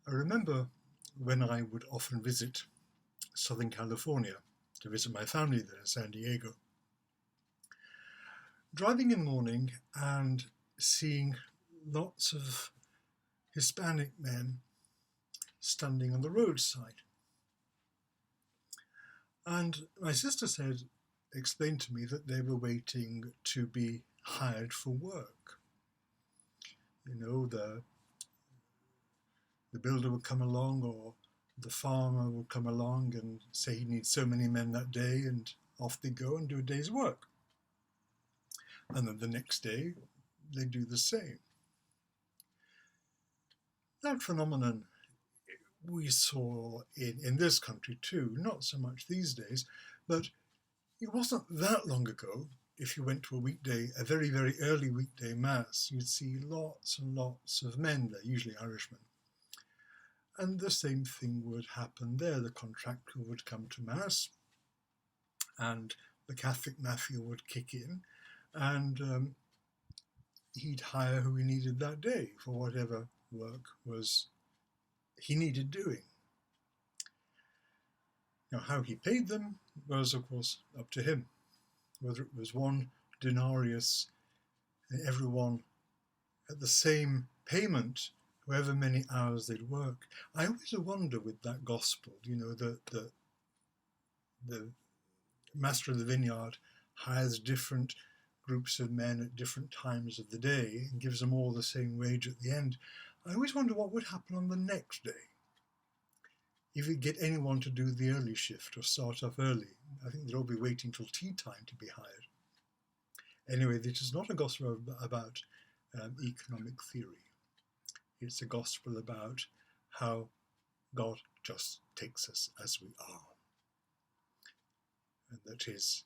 I remember when I would often visit Southern California to visit my family there in San Diego, driving in the morning and seeing lots of Hispanic men standing on the roadside. And my sister explained to me that they were waiting to be hired for work. You know, the builder would come along, or the farmer would come along and say he needs so many men that day, and off they go and do a day's work. And then the next day, they do the same. That phenomenon we saw in this country too, not so much these days, but it wasn't that long ago. If you went to a very, very early weekday mass, you'd see lots and lots of men there, usually Irishmen. And the same thing would happen there. The contractor would come to mass, and the Catholic mafia would kick in, and he'd hire who he needed that day for whatever work was he needed doing. Now, how he paid them was, of course, up to him. Whether it was 1 denarius and everyone at the same payment, however many hours they'd work. I always wonder with that gospel, you know, the master of the vineyard hires different groups of men at different times of the day and gives them all the same wage at the end. I always wonder what would happen on the next day. If you get anyone to do the early shift or start off early, I think they'll all be waiting till tea time to be hired. Anyway, this is not a gospel about economic theory. It's a gospel about how God just takes us as we are. And that his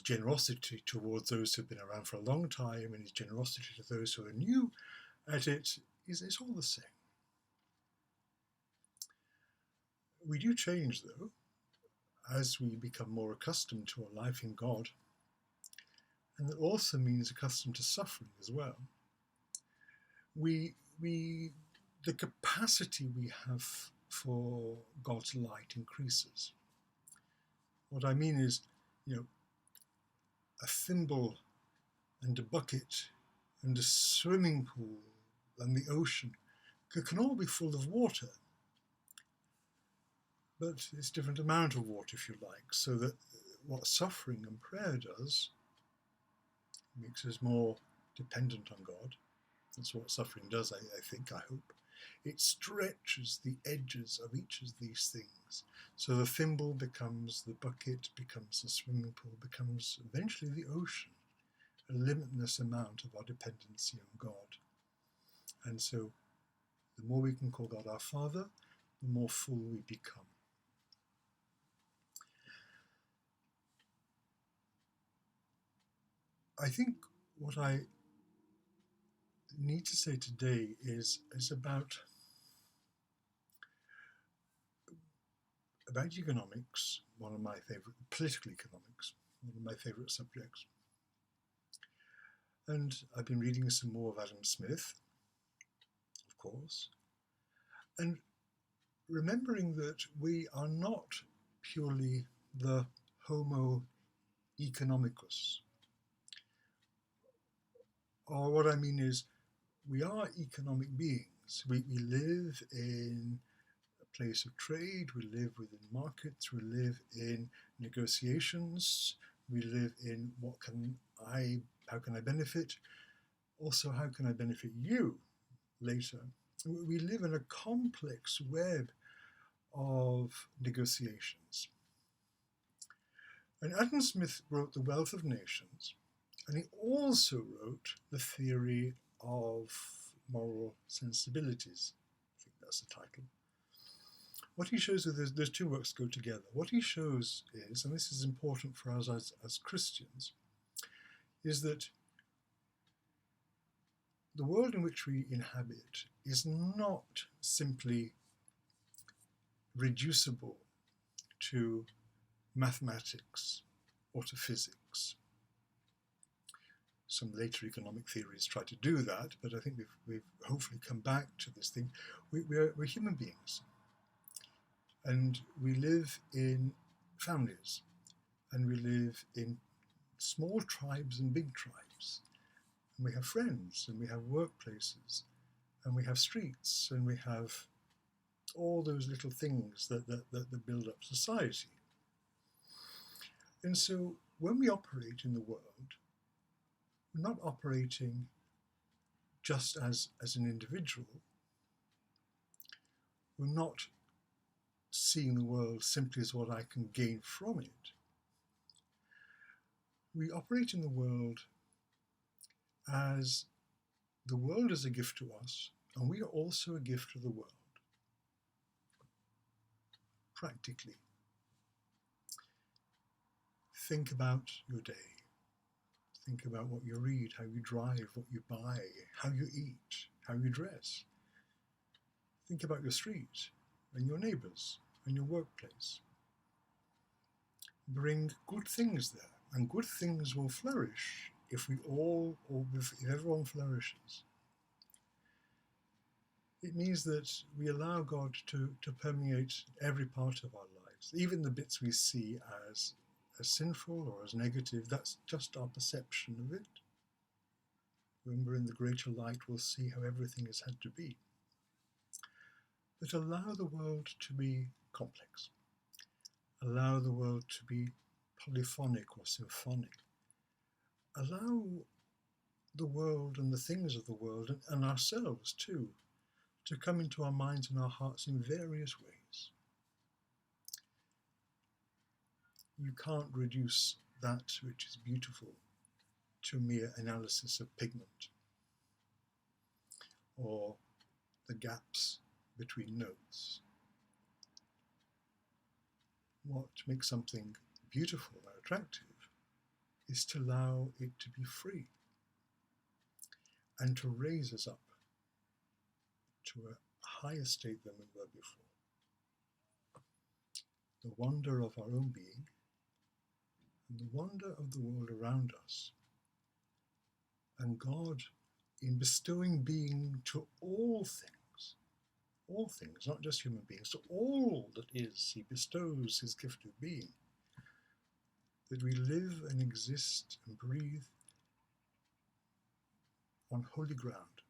generosity towards those who've been around for a long time and his generosity to those who are new at it is all the same. We do change, though, as we become more accustomed to our life in God. And that also means accustomed to suffering as well. The capacity we have for God's light increases. What I mean is, you know, a thimble and a bucket and a swimming pool and the ocean can all be full of water. But it's a different amount of water, if you like, so that what suffering and prayer does makes us more dependent on God. That's what suffering does, I think, I hope. It stretches the edges of each of these things. So the thimble becomes the bucket, becomes the swimming pool, becomes eventually the ocean, a limitless amount of our dependency on God. And so the more we can call God our Father, the more full we become. I think what I need to say today is about economics, one of my favorite, political economics, one of my favorite subjects. And I've been reading some more of Adam Smith, of course, and remembering that we are not purely the Homo economicus. Or what I mean is, we are economic beings. We live in a place of trade, we live within markets, we live in negotiations, we live in how can I benefit? Also, how can I benefit you later? We live in a complex web of negotiations. And Adam Smith wrote The Wealth of Nations, and he also wrote The Theory of Moral Sensibilities. I think that's the title. What he shows is those two works go together. What he shows is, and this is important for us as Christians, is that the world in which we inhabit is not simply reducible to mathematics or to physics. some later economic theories try to do that, but I think we've hopefully come back to this thing. We're human beings, and we live in families, and we live in small tribes and big tribes, and we have friends, and we have workplaces, and we have streets, and we have all those little things that build up society. And so when we operate in the world, we're not operating just as an individual. We're not seeing the world simply as what I can gain from it. We operate in the world as the world is a gift to us, and we are also a gift to the world, practically. Think about your day. Think about what you read, how you drive, what you buy, how you eat, how you dress. Think about your street and your neighbours and your workplace. Bring good things there, and good things will flourish if everyone flourishes. It means that we allow God to permeate every part of our lives, even the bits we see as sinful or as negative. That's just our perception of it. When we're in the greater light, we'll see how everything has had to be. But allow the world to be complex. Allow the world to be polyphonic or symphonic. Allow the world and the things of the world, and ourselves too, to come into our minds and our hearts in various ways. You can't reduce that which is beautiful to mere analysis of pigment or the gaps between notes. What makes something beautiful or attractive is to allow it to be free and to raise us up to a higher state than we were before. The wonder of our own being and the wonder of the world around us, and God in bestowing being to all things, not just human beings, to all that is, he bestows his gift of being, that we live and exist and breathe on holy ground.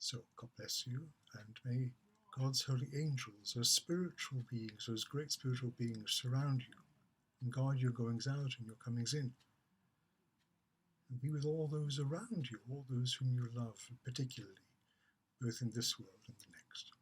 So God bless you, and may God's holy angels, those spiritual beings, those great spiritual beings, surround you and guard your goings out and your comings in. And be with all those around you, all those whom you love particularly, both in this world and the next.